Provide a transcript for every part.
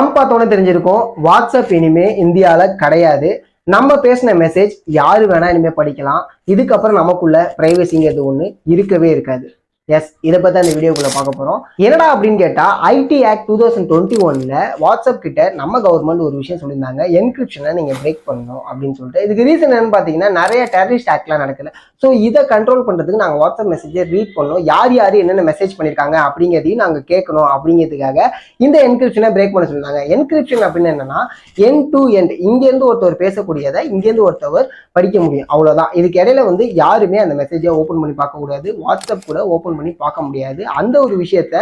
தம் பார்த்தோன்னே தெரிஞ்சிருக்கும், வாட்ஸ்அப் இனிமே இந்தியால கிடையாது. நம்ம பேசின மெசேஜ் யாரு வேணா இனிமே படிக்கலாம். இதுக்கப்புறம் நமக்குள்ள பிரைவசிங்கிறது ஒண்ணு இருக்கவே இருக்காது. எஸ், இதை பத்தி அந்த வீடியோக்குள்ள பார்க்க போறோம். என்னடா அப்படின்னு கேட்டா, ஐடி ஆக்ட் 2021ல வாட்ஸ்அப் கிட்ட நம்ம கவர்மெண்ட் ஒரு விஷயம் சொல்லியிருந்தாங்க, என்கிரிப்ஷனை நீங்க பிரேக் பண்ணணும் அப்படின்னு சொல்லிட்டு. இதுக்கு ரீசன் என்னன்னு பாத்தீங்கன்னா, நிறைய டெரரிஸ்ட் ஆக்ட்லாம் நடக்கல. ஸோ இதை கண்ட்ரோல் பண்றதுக்கு நாங்கள் வாட்ஸ்அப் மெசேஜை ரீட் பண்ணோம், யார் யார் என்னென்ன மெசேஜ் பண்ணியிருக்காங்க அப்படிங்கிறதையும் நாங்கள் கேட்கணும் அப்படிங்கிறதுக்காக இந்த என்கிரிப்ஷனை பிரேக் பண்ண சொல்லியிருந்தாங்க. என்கிரிப்ஷன் அப்படின்னு என்னன்னா, எண்ட் டு எண்ட், இங்கேருந்து ஒருத்தவர் பேசக்கூடியதை இங்கேருந்து ஒருத்தவர் படிக்க முடியும், அவ்வளவுதான். இதுக்கு இடையில யாருமே அந்த மெசேஜை ஓப்பன் பண்ணி பார்க்க கூடாது, வாட்ஸ்அப் கூட ஓப்பன் பண்ணி பார்க்க முடியாது. அந்த ஒரு விஷயத்த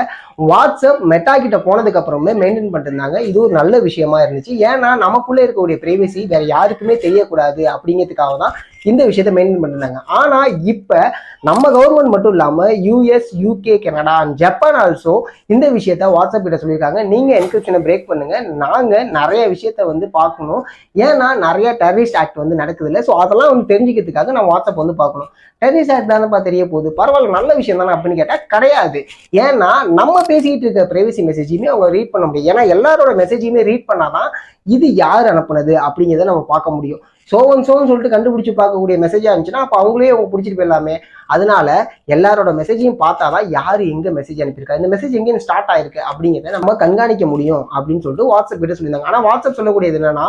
வாட்ஸ்அப் மெட்டா கிட்ட போனதுக்கு அப்புறமே மெயின்டைன் பண்ணிருந்தாங்க. இது ஒரு நல்ல விஷயமா இருந்துச்சு. ஏன்னா நமக்குள்ள இருக்கக்கூடிய பிரைவசி வேற யாருக்குமே தெரியக்கூடாது அப்படிங்கிறதுக்காக தான் இந்த விஷயத்த மெயின்டைன் பண்ணிருந்தாங்க. ஆனா இப்ப நம்ம கவர்மெண்ட் மட்டும் இல்லாம US, UK, Canada, Japan also இந்த விஷயத்த வாட்ஸ்அப் கிட்ட சொல்லியிருக்காங்க, நீங்க என்கிரிப்ஷனை பிரேக் பண்ணுங்க, நாங்க நிறைய விஷயத்த பார்க்கணும். ஏன்னா நிறைய டெரரிஸ்ட் ஆக்ட் நடக்குது இல்லை. ஸோ அதெல்லாம் தெரிஞ்சுக்கிறதுக்காக நான் வாட்ஸ்அப் பார்க்கணும். டெரரிஸ்ட் ஆக்ட் தானேப்பா தெரிய போகுது, பரவாயில்ல, நல்ல விஷயம் தானே அப்படின்னு கேட்டா கிடையாது. ஏன்னா நம்ம பேசிக்கிட்டு இருக்க பிரைவசி மெசேஜையுமே அவங்க ரீட் பண்ண முடியும். ஏன்னா எல்லாரோட மெசேஜையுமே ரீட் பண்ணாதான் இது யார் அனுப்புனது அப்படிங்கிறத நம்ம பார்க்க முடியும். சோன்னு சொல்லிட்டு கண்டுபிடிச்சு பார்க்கக்கூடிய மெசேஜா இருந்துச்சுன்னா அப்போ அவங்களே அவங்க பிடிச்சிட்டு போயிடலாமே. அதனால எல்லாரோட மெசேஜையும் பார்த்தாதான் யாரு எங்க மெசேஜ் அனுப்பியிருக்கா, இந்த மெசேஜ் எங்கேயும் ஸ்டார்ட் ஆயிருக்கு அப்படிங்கிறத நம்ம கண்காணிக்க முடியும் அப்படின்னு சொல்லிட்டு வாட்ஸ்அப் கிட்ட சொல்லியிருந்தாங்க. ஆனா வாட்ஸ்அப் சொல்லக்கூடியது என்னன்னா,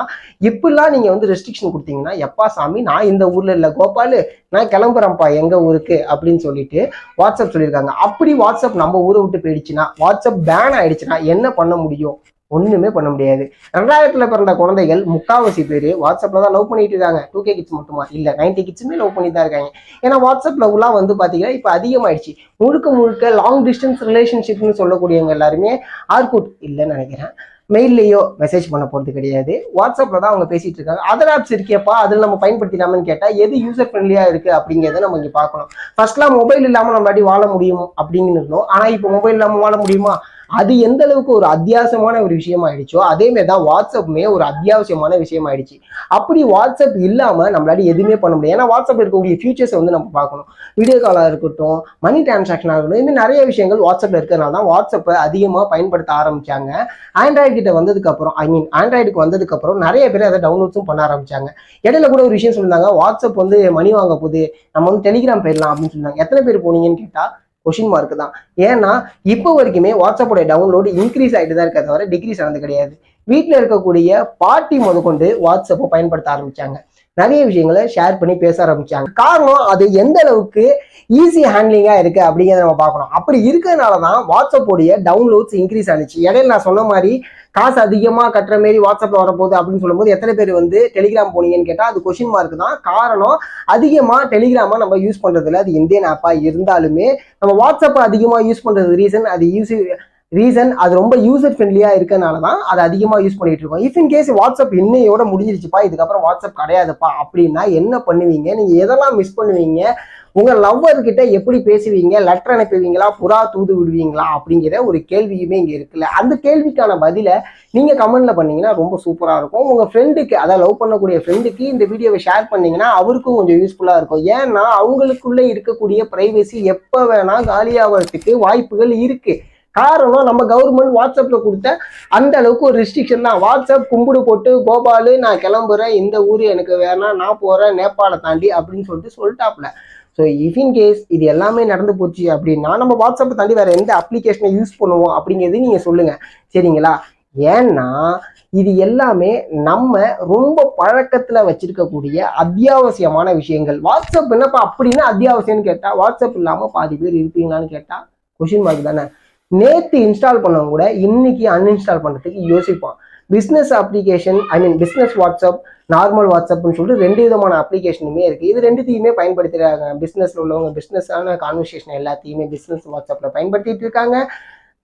இப்பெல்லாம் நீங்க ரெஸ்ட்ரிக்ஷன் கொடுத்தீங்கன்னா, எப்பா சாமி நான் இந்த ஊர்ல இல்ல கோபாலு, நான் கிளம்புறேன்ப்பா எங்க ஊருக்கு அப்படின்னு சொல்லிட்டு வாட்ஸ்அப் சொல்லியிருக்காங்க. அப்படி வாட்ஸ்அப் நம்ம ஊரை விட்டு போயிடுச்சுன்னா, வாட்ஸ்அப் பேன் ஆயிடுச்சுன்னா என்ன பண்ண முடியும்? ஒண்ணுமே பண்ண முடியாது. 2000ல பிறந்த குழந்தைகள் முக்காவாசி பேர் வாட்ஸ்அப்ல தான் லவ் பண்ணிட்டு இருக்காங்க. 2K கிட்ஸ் மட்டுமா இல்ல, 90 கிட்ஸுமே லவ் பண்ணி தான் இருக்காங்க. ஏன்னா வாட்ஸ்அப் லவ்லாம் பாத்தீங்கன்னா இப்ப அதிகமாயிடுச்சு. முழுக்க லாங் டிஸ்டன்ஸ் ரிலேஷன்ஷிப்னு சொல்லக்கூடியவங்க எல்லாருமே ஆர்குட் இல்லைன்னு நினைக்கிறேன், மெயில்லையோ மெசேஜ் பண்ண போறது கிடையாது, வாட்ஸ்அப்ல தான் அவங்க பேசிட்டு இருக்காங்க. அதர் ஆப்ஸ் இருக்கேப்பா, அதில் நம்ம பயன்படுத்திக்கலாம்னு கேட்டா எது யூசர் ஃப்ரெண்ட்லியா இருக்கு அப்படிங்கிறத நம்ம இங்க பார்க்கணும். ஃபர்ஸ்ட்லாம் மொபைல் இல்லாம நம்மளாடி வாழ முடியும் அப்படின்னு இருந்தோம். ஆனா இப்போ மொபைல் இல்லாம வாழ முடியுமா? அது எந்த அளவுக்கு ஒரு அத்தியாவசியமான ஒரு விஷயம் ஆயிடுச்சோ அதே மாதிரிதான் வாட்ஸ்அப்புமே ஒரு அத்தியாவசியமான விஷயம் ஆயிடுச்சு. அப்படி வாட்ஸ்அப் இல்லாம நம்மளால எதுவுமே பண்ண முடியும். ஏன்னா வாட்ஸ்அப் இருக்கக்கூடிய ஃபியூச்சர்ஸ் நம்ம பார்க்கணும். வீடியோ காலா இருக்கட்டும், மணி டிரான்சாக்ஷனா இருக்கட்டும், இன்னும் நிறைய விஷயங்கள் வாட்ஸ்அப்ல இருக்கிறதுனால தான் வாட்ஸ்அப்பை அதிகமா பயன்படுத்த ஆரம்பிச்சாங்க. ஆண்ட்ராய்டு கிட்ட வந்ததுக்கு அப்புறம், ஆண்ட்ராய்டுக்கு வந்ததுக்கு அப்புறம் நிறைய பேர் அதை டவுன்லோட்ஸும் பண்ண ஆரம்பிச்சாங்க. இடையில கூட ஒரு விஷயம் சொல்லியிருந்தாங்க, வாட்ஸ்அப் மணி வாங்க போகுது, நம்ம டெலிகிராம் போயிடலாம் அப்படின்னு சொன்னாங்க. எத்தனை பேர் போனீங்கன்னு கேட்டா கொஸ்டின் மார்க் தான். ஏன்னா இப்போ வரைக்குமே வாட்ஸ்அப்போட டவுன்லோடு இன்க்ரீஸ் ஆகிட்டு தான் இருக்க தவிர டிக்ரீஸ் ஆனது கிடையாது. வீட்டில் இருக்கக்கூடிய பார்ட்டி முதற்கொண்டு வாட்ஸ்அப்பை பயன்படுத்த ஆரம்பிச்சாங்க, நிறைய விஷயங்களை ஷேர் பண்ணி பேச ஆரம்பிச்சாங்க. காரணம் அது எந்த அளவுக்கு ஈஸி ஹேண்ட்லிங்கா இருக்கு அப்படிங்கிறத நம்ம பார்க்கணும். அப்படி இருக்கிறதுனாலதான் வாட்ஸ்அப்போடைய டவுன்லோட்ஸ் இன்க்ரீஸ் ஆனிச்சு. இடையில நான் சொன்ன மாதிரி காசு அதிகமா கட்டுற மாதிரி வாட்ஸ்அப்ல வரப்போகுது அப்படின்னு சொல்லும்போது எத்தனை பேர் டெலிகிராம் போனீங்கன்னு கேட்டா அது கொஸ்டின் மார்க் தான். காரணம் அதிகமா டெலிகிராமா நம்ம யூஸ் பண்றதுல, அது இந்தியன் ஆப்பா இருந்தாலுமே நம்ம வாட்ஸ்அப்பை அதிகமா யூஸ் பண்றது ரீசன் அது ரொம்ப யூசர் ஃப்ரெண்ட்லியா இருக்கனால தான் அதை அதிகமாக யூஸ் பண்ணிட்டு இருக்கோம். இஃப் இன் கேஸ் வாட்ஸ்அப் இன்னையோட முடிஞ்சிருச்சுப்பா, இதுக்கப்புறம் வாட்ஸ்அப் கிடையாதுப்பா அப்படின்னா என்ன பண்ணுவீங்க? நீங்க எதெல்லாம் மிஸ் பண்ணுவீங்க? உங்க லவ்வர் கிட்ட எப்படி பேசுவீங்க? லெட்டர் அனுப்புவீங்களா, புறா தூது விடுவீங்களா அப்படிங்கிற ஒரு கேள்வியுமே இங்க இருக்குல்ல. அந்த கேள்விக்கான பதிலை நீங்க கமெண்ட்ல பண்ணீங்கன்னா ரொம்ப சூப்பரா இருக்கும். உங்க ஃப்ரெண்டுக்கு, அதாவது லவ் பண்ணக்கூடிய ஃப்ரெண்டுக்கு இந்த வீடியோவை ஷேர் பண்ணீங்கன்னா அவருக்கும் கொஞ்சம் யூஸ்ஃபுல்லா இருக்கும். ஏன்னா அவங்களுக்குள்ள இருக்கக்கூடிய பிரைவசி எப்ப வேணா காலியாகிறதுக்கு வாய்ப்புகள் இருக்கு. காரணம் நம்ம கவர்மெண்ட் வாட்ஸ்அப்ல கொடுத்த அந்த அளவுக்கு ஒரு ரெஸ்ட்ரிக்ஷன் தான். வாட்ஸ்அப் கும்பிடு போட்டு கோபாலு நான் கிளம்புறேன், இந்த ஊரு எனக்கு வேணாம், நான் போறேன் நேபாளை தாண்டி அப்படின்னு சொல்லிட்டாப்ல. ஸோ இஃப் இன் கேஸ் இது எல்லாமே நடந்து போச்சு அப்படின்னா நம்ம வாட்ஸ்அப்பை தாண்டி வேற எந்த அப்ளிகேஷனை யூஸ் பண்ணுவோம் அப்படிங்கிறது நீங்க சொல்லுங்க, சரிங்களா? ஏன்னா இது எல்லாமே நம்ம ரொம்ப பழக்கத்துல வச்சிருக்கக்கூடிய அத்தியாவசியமான விஷயங்கள். வாட்ஸ்அப் என்னப்பா அப்படின்னா அத்தியாவசியம்னு கேட்டா, வாட்ஸ்அப் இல்லாம பாதி பேர் இருப்பீங்களான்னு கேட்டா கொஸ்டின் மார்க் தானே. நேற்று இன்ஸ்டால் பண்ணவங்க கூட இன்னைக்கு அன்இன்ஸ்டால் பண்றதுக்கு யோசிப்பான். Business application, business WhatsApp, normal வாட்ஸ்அப்னு சொல்லிட்டு 2 விதமான அப்ளிகேஷனுமே இருக்கு. இது ரெண்டுத்தையுமே பயன்படுத்துறாங்க. பிஸ்னஸ்ல உள்ளவங்க பிஸ்னஸான கான்வர்சேஷன் எல்லாத்தையுமே பிஸ்னஸ் வாட்ஸ்அப்ல பயன்படுத்திட்டு இருக்காங்க.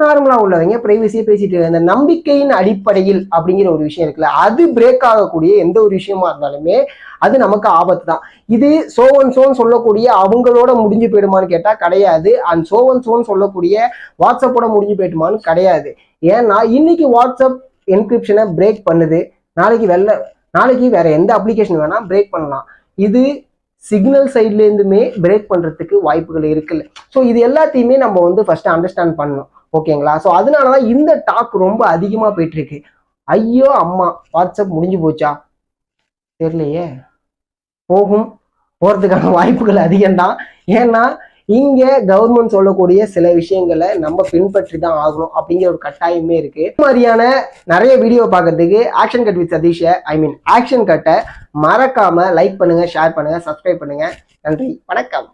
நார்மலா உள்ளவங்க பிரைவசியை பேசிட்டு இருக்காங்க. இந்த நம்பிக்கையின் அடிப்படையில் அப்படிங்கிற ஒரு விஷயம் இருக்குல்ல, அது பிரேக் ஆகக்கூடிய எந்த ஒரு விஷயமா இருந்தாலுமே அது நமக்கு ஆபத்து தான். இது சோன்னு சொல்லக்கூடிய அவங்களோட முடிஞ்சு போயிடுமான்னு கேட்டா கிடையாது. அண்ட் சோன்னு சொல்லக்கூடிய வாட்ஸ்அப்போட முடிஞ்சு போயிடுமான்னு கிடையாது. ஏன்னா இன்னைக்கு வாட்ஸ்அப் என்கிரிப்ஷனை பிரேக் பண்ணுது, நாளைக்கு வேற எந்த அப்ளிகேஷன் வேணா பிரேக் பண்ணலாம். இது சிக்னல் சைட்ல இருந்துமே பிரேக் பண்றதுக்கு வாய்ப்புகள் இருக்குல்ல. ஸோ இது எல்லாத்தையுமே நம்ம ஃபர்ஸ்ட் அண்டர்ஸ்டாண்ட் பண்ணணும், ஓகேங்களா? ஸோ அதனாலதான் இந்த டாக் ரொம்ப அதிகமா போயிட்டு இருக்கு. ஐயோ அம்மா வாட்ஸ்அப் முடிஞ்சு போச்சா தெரியலையே. போறதுக்கான வாய்ப்புகள் அதிகம்தான். ஏன்னா இங்க கவர்மெண்ட் சொல்லக்கூடிய சில விஷயங்களை நம்ம பின்பற்றி தான் ஆகணும் அப்படிங்கிற ஒரு கட்டாயமே இருக்கு. இந்த மாதிரியான நிறைய வீடியோ பார்க்கறதுக்கு action cut with Sathish action கட்டை மறக்காம லைக் பண்ணுங்க, ஷேர் பண்ணுங்க, சப்ஸ்கிரைப் பண்ணுங்க. நன்றி, வணக்கம்.